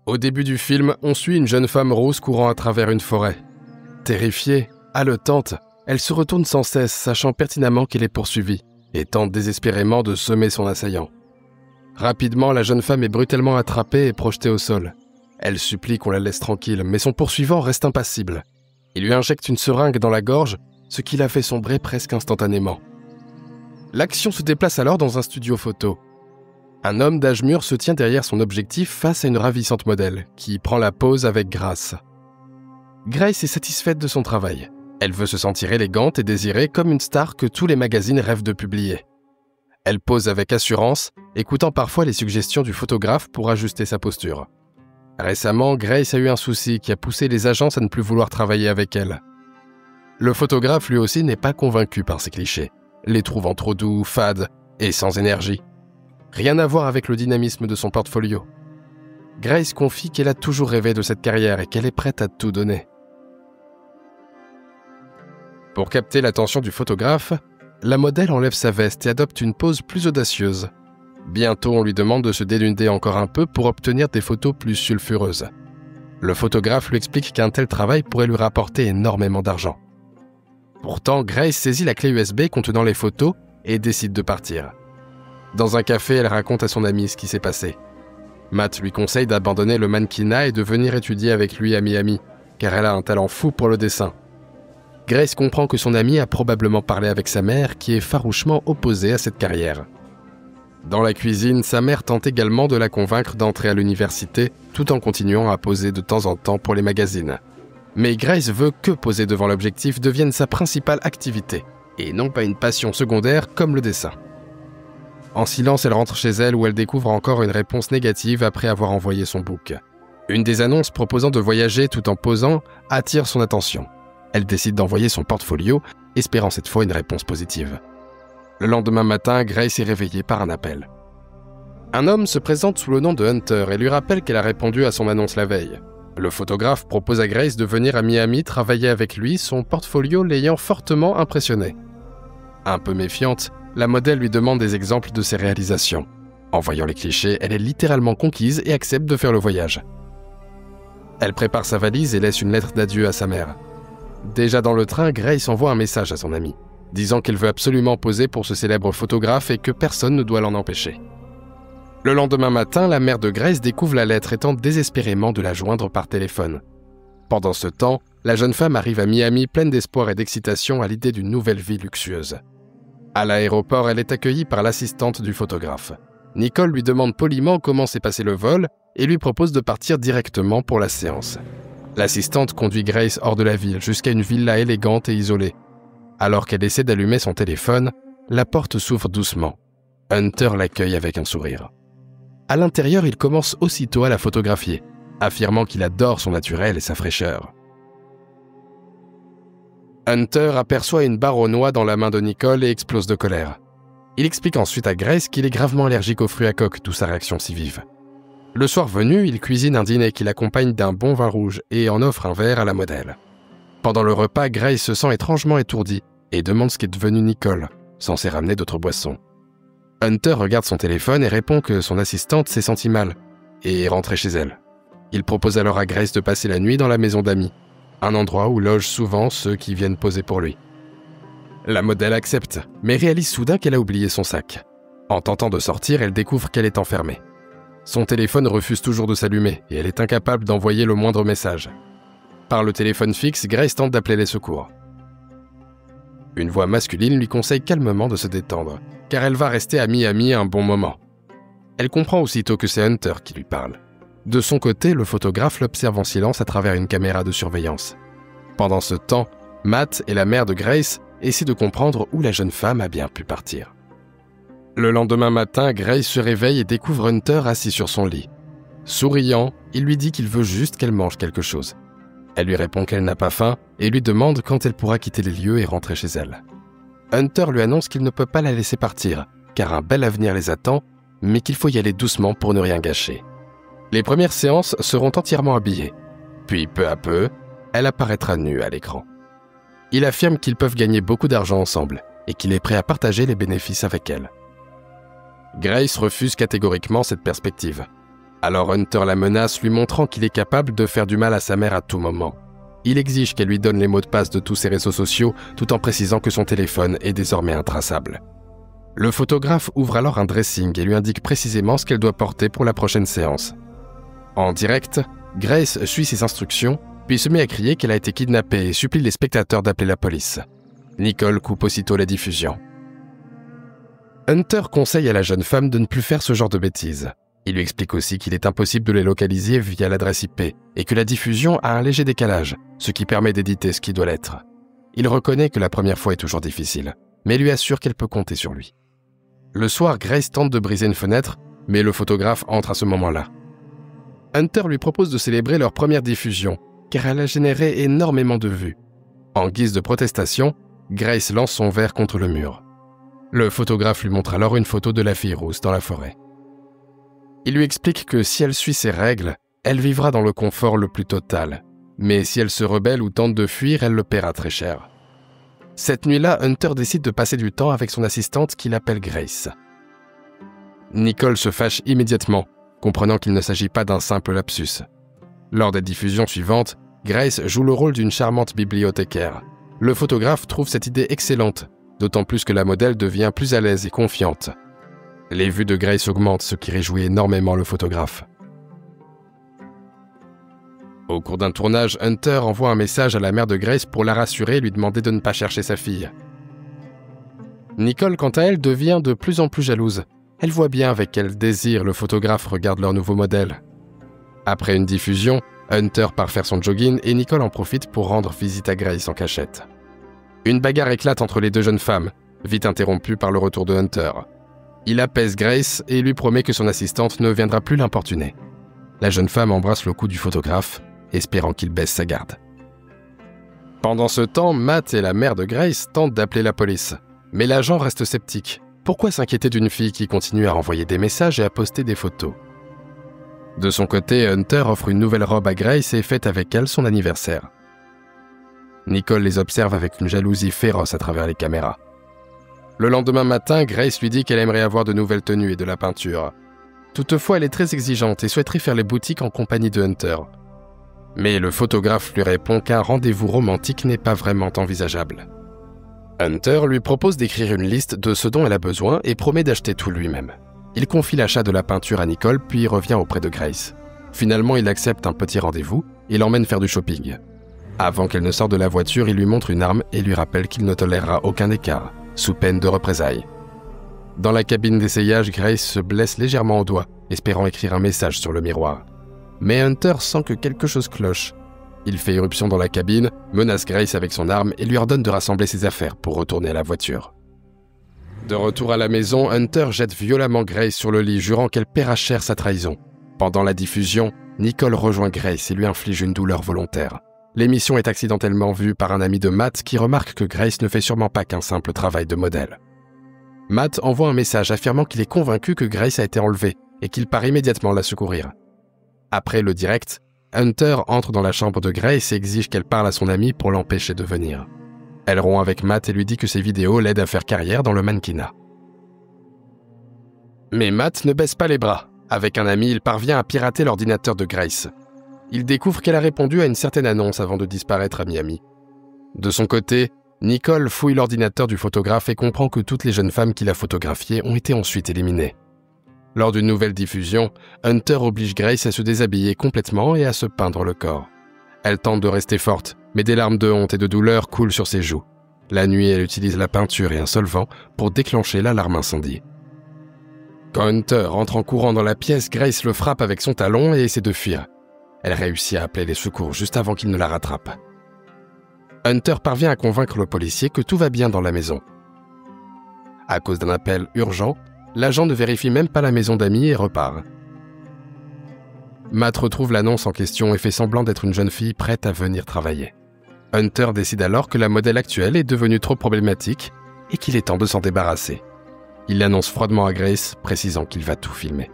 Au début du film, on suit une jeune femme rousse courant à travers une forêt. Terrifiée, haletante, elle se retourne sans cesse, sachant pertinemment qu'elle est poursuivie, et tente désespérément de semer son assaillant. Rapidement, la jeune femme est brutalement attrapée et projetée au sol. Elle supplie qu'on la laisse tranquille, mais son poursuivant reste impassible. Il lui injecte une seringue dans la gorge, ce qui la fait sombrer presque instantanément. L'action se déplace alors dans un studio photo. Un homme d'âge mûr se tient derrière son objectif face à une ravissante modèle, qui prend la pose avec grâce. Grace est satisfaite de son travail. Elle veut se sentir élégante et désirée comme une star que tous les magazines rêvent de publier. Elle pose avec assurance, écoutant parfois les suggestions du photographe pour ajuster sa posture. Récemment, Grace a eu un souci qui a poussé les agences à ne plus vouloir travailler avec elle. Le photographe lui aussi n'est pas convaincu par ces clichés, les trouvant trop doux, fades et sans énergie. Rien à voir avec le dynamisme de son portfolio. Grace confie qu'elle a toujours rêvé de cette carrière et qu'elle est prête à tout donner. Pour capter l'attention du photographe, la modèle enlève sa veste et adopte une pose plus audacieuse. Bientôt, on lui demande de se dénuder encore un peu pour obtenir des photos plus sulfureuses. Le photographe lui explique qu'un tel travail pourrait lui rapporter énormément d'argent. Pourtant, Grace saisit la clé USB contenant les photos et décide de partir. Dans un café, elle raconte à son ami ce qui s'est passé. Matt lui conseille d'abandonner le mannequinat et de venir étudier avec lui à Miami, car elle a un talent fou pour le dessin. Grace comprend que son ami a probablement parlé avec sa mère, qui est farouchement opposée à cette carrière. Dans la cuisine, sa mère tente également de la convaincre d'entrer à l'université, tout en continuant à poser de temps en temps pour les magazines. Mais Grace veut que poser devant l'objectif devienne sa principale activité, et non pas une passion secondaire comme le dessin. En silence, elle rentre chez elle où elle découvre encore une réponse négative après avoir envoyé son book. Une des annonces proposant de voyager tout en posant attire son attention. Elle décide d'envoyer son portfolio, espérant cette fois une réponse positive. Le lendemain matin, Grace est réveillée par un appel. Un homme se présente sous le nom de Hunter et lui rappelle qu'elle a répondu à son annonce la veille. Le photographe propose à Grace de venir à Miami travailler avec lui, son portfolio l'ayant fortement impressionnée. Un peu méfiante, la modèle lui demande des exemples de ses réalisations. En voyant les clichés, elle est littéralement conquise et accepte de faire le voyage. Elle prépare sa valise et laisse une lettre d'adieu à sa mère. Déjà dans le train, Grace envoie un message à son amie, disant qu'elle veut absolument poser pour ce célèbre photographe et que personne ne doit l'en empêcher. Le lendemain matin, la mère de Grace découvre la lettre et tente désespérément de la joindre par téléphone. Pendant ce temps, la jeune femme arrive à Miami pleine d'espoir et d'excitation à l'idée d'une nouvelle vie luxueuse. À l'aéroport, elle est accueillie par l'assistante du photographe. Nicole lui demande poliment comment s'est passé le vol et lui propose de partir directement pour la séance. L'assistante conduit Grace hors de la ville jusqu'à une villa élégante et isolée. Alors qu'elle essaie d'allumer son téléphone, la porte s'ouvre doucement. Hunter l'accueille avec un sourire. À l'intérieur, il commence aussitôt à la photographier, affirmant qu'il adore son naturel et sa fraîcheur. Hunter aperçoit une barre aux noix dans la main de Nicole et explose de colère. Il explique ensuite à Grace qu'il est gravement allergique aux fruits à coque, d'où sa réaction si vive. Le soir venu, il cuisine un dîner qui l'accompagne d'un bon vin rouge et en offre un verre à la modèle. Pendant le repas, Grace se sent étrangement étourdie et demande ce qu'est devenu Nicole, censée ramener d'autres boissons. Hunter regarde son téléphone et répond que son assistante s'est sentie mal et est rentrée chez elle. Il propose alors à Grace de passer la nuit dans la maison d'amis, un endroit où logent souvent ceux qui viennent poser pour lui. La modèle accepte, mais réalise soudain qu'elle a oublié son sac. En tentant de sortir, elle découvre qu'elle est enfermée. Son téléphone refuse toujours de s'allumer et elle est incapable d'envoyer le moindre message. Par le téléphone fixe, Grace tente d'appeler les secours. Une voix masculine lui conseille calmement de se détendre, car elle va rester à Miami un bon moment. Elle comprend aussitôt que c'est Hunter qui lui parle. De son côté, le photographe l'observe en silence à travers une caméra de surveillance. Pendant ce temps, Matt et la mère de Grace essaient de comprendre où la jeune femme a bien pu partir. Le lendemain matin, Grace se réveille et découvre Hunter assis sur son lit. Souriant, il lui dit qu'il veut juste qu'elle mange quelque chose. Elle lui répond qu'elle n'a pas faim et lui demande quand elle pourra quitter les lieux et rentrer chez elle. Hunter lui annonce qu'il ne peut pas la laisser partir, car un bel avenir les attend, mais qu'il faut y aller doucement pour ne rien gâcher. Les premières séances seront entièrement habillées. Puis, peu à peu, elle apparaîtra nue à l'écran. Il affirme qu'ils peuvent gagner beaucoup d'argent ensemble et qu'il est prêt à partager les bénéfices avec elle. Grace refuse catégoriquement cette perspective. Alors Hunter la menace, lui montrant qu'il est capable de faire du mal à sa mère à tout moment. Il exige qu'elle lui donne les mots de passe de tous ses réseaux sociaux, tout en précisant que son téléphone est désormais intraçable. Le photographe ouvre alors un dressing et lui indique précisément ce qu'elle doit porter pour la prochaine séance. En direct, Grace suit ses instructions, puis se met à crier qu'elle a été kidnappée et supplie les spectateurs d'appeler la police. Nicole coupe aussitôt la diffusion. Hunter conseille à la jeune femme de ne plus faire ce genre de bêtises. Il lui explique aussi qu'il est impossible de les localiser via l'adresse IP et que la diffusion a un léger décalage, ce qui permet d'éditer ce qui doit l'être. Il reconnaît que la première fois est toujours difficile, mais lui assure qu'elle peut compter sur lui. Le soir, Grace tente de briser une fenêtre, mais le photographe entre à ce moment-là. Hunter lui propose de célébrer leur première diffusion, car elle a généré énormément de vues. En guise de protestation, Grace lance son verre contre le mur. Le photographe lui montre alors une photo de la fille rousse dans la forêt. Il lui explique que si elle suit ses règles, elle vivra dans le confort le plus total. Mais si elle se rebelle ou tente de fuir, elle le paiera très cher. Cette nuit-là, Hunter décide de passer du temps avec son assistante qu'il appelle Grace. Nicole se fâche immédiatement, comprenant qu'il ne s'agit pas d'un simple lapsus. Lors des diffusions suivantes, Grace joue le rôle d'une charmante bibliothécaire. Le photographe trouve cette idée excellente, d'autant plus que la modèle devient plus à l'aise et confiante. Les vues de Grace augmentent, ce qui réjouit énormément le photographe. Au cours d'un tournage, Hunter envoie un message à la mère de Grace pour la rassurer et lui demander de ne pas chercher sa fille. Nicole, quant à elle, devient de plus en plus jalouse. Elle voit bien avec quel désir le photographe regarde leur nouveau modèle. Après une diffusion, Hunter part faire son jogging et Nicole en profite pour rendre visite à Grace en cachette. Une bagarre éclate entre les deux jeunes femmes, vite interrompue par le retour de Hunter. Il apaise Grace et lui promet que son assistante ne viendra plus l'importuner. La jeune femme embrasse le cou du photographe, espérant qu'il baisse sa garde. Pendant ce temps, Matt et la mère de Grace tentent d'appeler la police. Mais l'agent reste sceptique. Pourquoi s'inquiéter d'une fille qui continue à envoyer des messages et à poster des photos? De son côté, Hunter offre une nouvelle robe à Grace et fête avec elle son anniversaire. Nicole les observe avec une jalousie féroce à travers les caméras. Le lendemain matin, Grace lui dit qu'elle aimerait avoir de nouvelles tenues et de la peinture. Toutefois, elle est très exigeante et souhaiterait faire les boutiques en compagnie de Hunter. Mais le photographe lui répond qu'un rendez-vous romantique n'est pas vraiment envisageable. Hunter lui propose d'écrire une liste de ce dont elle a besoin et promet d'acheter tout lui-même. Il confie l'achat de la peinture à Nicole puis revient auprès de Grace. Finalement, il accepte un petit rendez-vous et l'emmène faire du shopping. Avant qu'elle ne sorte de la voiture, il lui montre une arme et lui rappelle qu'il ne tolérera aucun écart, sous peine de représailles. Dans la cabine d'essayage, Grace se blesse légèrement au doigt, espérant écrire un message sur le miroir. Mais Hunter sent que quelque chose cloche. Il fait irruption dans la cabine, menace Grace avec son arme et lui ordonne de rassembler ses affaires pour retourner à la voiture. De retour à la maison, Hunter jette violemment Grace sur le lit, jurant qu'elle paiera cher sa trahison. Pendant la diffusion, Nicole rejoint Grace et lui inflige une douleur volontaire. L'émission est accidentellement vue par un ami de Matt qui remarque que Grace ne fait sûrement pas qu'un simple travail de modèle. Matt envoie un message affirmant qu'il est convaincu que Grace a été enlevée et qu'il part immédiatement la secourir. Après le direct, Hunter entre dans la chambre de Grace et exige qu'elle parle à son ami pour l'empêcher de venir. Elle rompt avec Matt et lui dit que ses vidéos l'aident à faire carrière dans le mannequinat. Mais Matt ne baisse pas les bras. Avec un ami, il parvient à pirater l'ordinateur de Grace. Il découvre qu'elle a répondu à une certaine annonce avant de disparaître à Miami. De son côté, Nicole fouille l'ordinateur du photographe et comprend que toutes les jeunes femmes qu'il a photographiées ont été ensuite éliminées. Lors d'une nouvelle diffusion, Hunter oblige Grace à se déshabiller complètement et à se peindre le corps. Elle tente de rester forte, mais des larmes de honte et de douleur coulent sur ses joues. La nuit, elle utilise la peinture et un solvant pour déclencher l'alarme incendie. Quand Hunter entre en courant dans la pièce, Grace le frappe avec son talon et essaie de fuir. Elle réussit à appeler les secours juste avant qu'il ne la rattrape. Hunter parvient à convaincre le policier que tout va bien dans la maison. À cause d'un appel urgent, l'agent ne vérifie même pas la maison d'amis et repart. Matt retrouve l'annonce en question et fait semblant d'être une jeune fille prête à venir travailler. Hunter décide alors que la modèle actuelle est devenue trop problématique et qu'il est temps de s'en débarrasser. Il l'annonce froidement à Grace, précisant qu'il va tout filmer.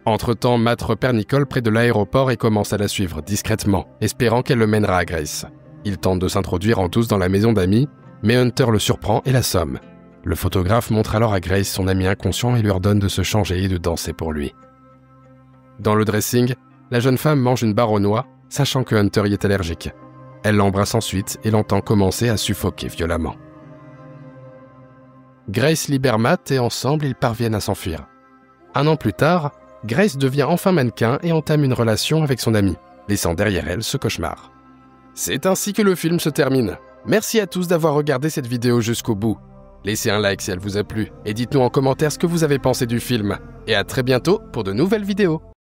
Entre-temps, Matt repère Nicole près de l'aéroport et commence à la suivre discrètement, espérant qu'elle le mènera à Grace. Il tente de s'introduire en douce dans la maison d'amis, mais Hunter le surprend et l'assomme. Le photographe montre alors à Grace son ami inconscient et lui ordonne de se changer et de danser pour lui. Dans le dressing, la jeune femme mange une barre aux noix, sachant que Hunter y est allergique. Elle l'embrasse ensuite et l'entend commencer à suffoquer violemment. Grace libère Matt et ensemble, ils parviennent à s'enfuir. 1 an plus tard, Grace devient enfin mannequin et entame une relation avec son ami, laissant derrière elle ce cauchemar. C'est ainsi que le film se termine. Merci à tous d'avoir regardé cette vidéo jusqu'au bout. Laissez un like si elle vous a plu et dites-nous en commentaire ce que vous avez pensé du film. Et à très bientôt pour de nouvelles vidéos.